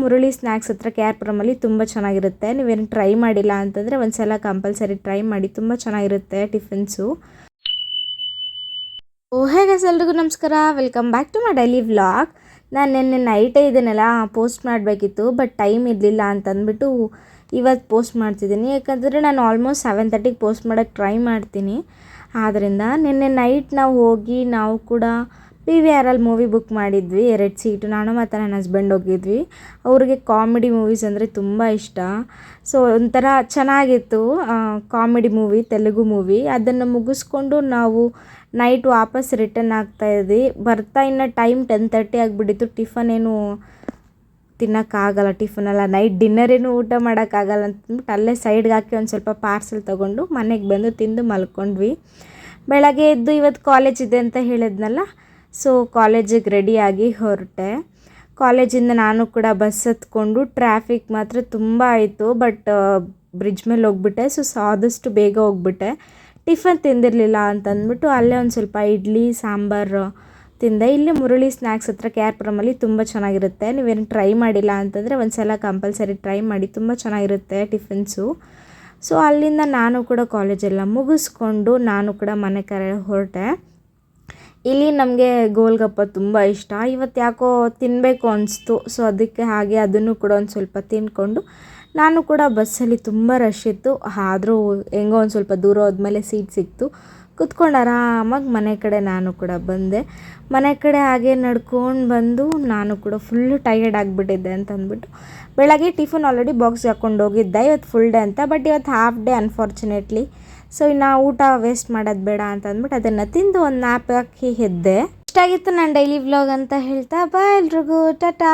Murali snacks ಹತ್ರ KR ತುಂಬ ಚೆನ್ನಾಗಿರುತ್ತೆ. ನೀವೇನು ಟ್ರೈ ಮಾಡಿಲ್ಲ ಅಂತಂದರೆ ಒಂದ್ಸಲ ಕಂಪಲ್ಸರಿ ಟ್ರೈ ಮಾಡಿ, ತುಂಬ ಚೆನ್ನಾಗಿರುತ್ತೆ ಟಿಫಿನ್ಸು. ಹೇ ಗೈಸ್, ಎಲ್ರಿಗೂ ನಮಸ್ಕಾರ, welcome back to my daily vlog. ನಾನು ನಿನ್ನೆ ನೈಟೇ ಇದನ್ನೆಲ್ಲ ಪೋಸ್ಟ್ ಮಾಡಬೇಕಿತ್ತು, ಬಟ್ ಟೈಮ್ ಇರಲಿಲ್ಲ ಅಂತಂದ್ಬಿಟ್ಟು ಇವತ್ತು ಪೋಸ್ಟ್ ಮಾಡ್ತಿದ್ದೀನಿ. ಯಾಕಂದರೆ ನಾನು ಆಲ್ಮೋಸ್ಟ್ 7:30ಗೆ ಪೋಸ್ಟ್ ಮಾಡೋಕ್ಕೆ ಟ್ರೈ ಮಾಡ್ತೀನಿ. ಆದ್ದರಿಂದ ನಿನ್ನೆ ನೈಟ್ ನಾವು ಕೂಡ PVRಲ್ಲಿ ಮೂವಿ ಬುಕ್ ಮಾಡಿದ್ವಿ, 2 ಸೀಟು. ನಾನು ಮತ್ತು ನನ್ನ ಹಸ್ಬೆಂಡ್ ಹೋಗಿದ್ವಿ. ಅವ್ರಿಗೆ ಕಾಮಿಡಿ ಮೂವೀಸ್ ಅಂದರೆ ತುಂಬ ಇಷ್ಟ. ಸೊ ಒಂಥರ ಚೆನ್ನಾಗಿತ್ತು, ಕಾಮಿಡಿ ಮೂವಿ, ತೆಲುಗು ಮೂವಿ. ಅದನ್ನು ಮುಗಿಸ್ಕೊಂಡು ನಾವು ನೈಟ್ ವಾಪಸ್ ರಿಟರ್ನ್ ಆಗ್ತಾಯಿದ್ವಿ. ಬರ್ತಾ ಇನ್ನು ಟೈಮ್ 10:30 ಆಗಿಬಿಟ್ಟಿತ್ತು. ಟಿಫನ್ ಏನು ತಿನ್ನೋಕ್ಕಾಗಲ್ಲ, ಟಿಫನೆಲ್ಲ ನೈಟ್ ಡಿನ್ನರೇನು ಊಟ ಮಾಡೋಕ್ಕಾಗಲ್ಲ ಅಂತಂದ್ಬಿಟ್ಟು ಅಲ್ಲೇ ಸೈಡ್ಗೆ ಹಾಕಿ ಒಂದು ಸ್ವಲ್ಪ ಪಾರ್ಸೆಲ್ ತೊಗೊಂಡು ಮನೆಗೆ ಬಂದು ತಿಂದು ಮಲ್ಕೊಂಡ್ವಿ. ಬೆಳಗ್ಗೆ ಎದ್ದು ಇವತ್ತು ಕಾಲೇಜ್ ಇದೆ ಅಂತ ಹೇಳಿದ್ನಲ್ಲ, ಸೊ ಕಾಲೇಜಿಗೆ ರೆಡಿಯಾಗಿ ಹೊರಟೆ. ಕಾಲೇಜಿಂದ ನಾನು ಕೂಡ ಬಸ್ ಹತ್ಕೊಂಡು, ಟ್ರಾಫಿಕ್ ಮಾತ್ರ ತುಂಬ ಆಯಿತು, ಬಟ್ ಬ್ರಿಡ್ಜ್ ಮೇಲೆ ಹೋಗ್ಬಿಟ್ಟೆ. ಸೊ ಆದಷ್ಟು ಬೇಗ ಹೋಗ್ಬಿಟ್ಟೆ. ಟಿಫನ್ ತಿಂದಿರಲಿಲ್ಲ ಅಂತಂದ್ಬಿಟ್ಟು ಅಲ್ಲೇ ಒಂದು ಸ್ವಲ್ಪ ಇಡ್ಲಿ ಸಾಂಬಾರು ತಿಂದೆ. ಇಲ್ಲಿ ಮುರಳಿ ಸ್ನ್ಯಾಕ್ಸ್ ಹತ್ರ KR ತುಂಬ ಚೆನ್ನಾಗಿರುತ್ತೆ. ನೀವೇನು ಟ್ರೈ ಮಾಡಿಲ್ಲ ಅಂತಂದರೆ ಒಂದ್ಸಲ ಕಂಪಲ್ಸರಿ ಟ್ರೈ ಮಾಡಿ, ತುಂಬ ಚೆನ್ನಾಗಿರುತ್ತೆ ಟಿಫಿನ್ಸು. ಸೊ ಅಲ್ಲಿಂದ ನಾನು ಕೂಡ ಕಾಲೇಜೆಲ್ಲ ಮುಗಿಸ್ಕೊಂಡು ನಾನು ಕೂಡ ಮನೆ ಕಡೆ ಹೊರಟೆ. ಇಲ್ಲಿ ನಮಗೆ ಗೋಲ್ಗಪ್ಪ ತುಂಬ ಇಷ್ಟ. ಇವತ್ತು ಯಾಕೋ ತಿನ್ನಬೇಕು ಅನಿಸ್ತು. ಸೊ ಅದಕ್ಕೆ ಹಾಗೆ ಅದನ್ನು ಕೂಡ ಒಂದು ಸ್ವಲ್ಪ ತಿಂದ್ಕೊಂಡು ನಾನು ಕೂಡ ಬಸ್ಸಲ್ಲಿ ತುಂಬ ರಶ್ ಇತ್ತು. ಆದರೂ ಹೆಂಗೋ ಒಂದು ಸ್ವಲ್ಪ ದೂರ ಹೋದ್ಮೇಲೆ ಸೀಟ್ ಸಿಕ್ತು. ಕುತ್ಕೊಂಡು ಆರಾಮಾಗಿ ಮನೆ ಕಡೆ ನಾನು ಕೂಡ ಬಂದೆ. ಮನೆ ಕಡೆ ಹಾಗೆ ನಡ್ಕೊಂಡು ಬಂದು ನಾನು ಕೂಡ ಫುಲ್ಲು ಟಯರ್ಡ್ ಆಗಿಬಿಟ್ಟಿದ್ದೆ ಅಂತ ಅಂದ್ಬಿಟ್ಟು ಬೆಳಗ್ಗೆ ಟಿಫನ್ ಆಲ್ರೆಡಿ ಬಾಕ್ಸ್ ಹಾಕ್ಕೊಂಡು ಹೋಗಿದ್ದೆ. ಇವತ್ತು ಫುಲ್ ಡೇ ಅಂತ, ಬಟ್ ಇವತ್ತು ಹಾಫ್ ಡೇ ಅನ್ಫಾರ್ಚುನೇಟ್ಲಿ. ಸೊ ಇನ್ನು ಊಟ ವೇಸ್ಟ್ ಮಾಡೋದು ಬೇಡ ಅಂತ ಅಂದ್ಬಿಟ್ಟು ಅದನ್ನು ತಿಂದು ಒಂದು ನ್ಯಾಪ್ ಹಾಕಿ ಎದ್ದೆ. ಇಷ್ಟ ಆಗಿತ್ತು ನನ್ನ ಡೈಲಿ ವ್ಲಾಗ್ ಅಂತ ಹೇಳ್ತಾ ಬಾಯ್ ಎಲ್ರಿಗೂ, ಟಾಟಾ.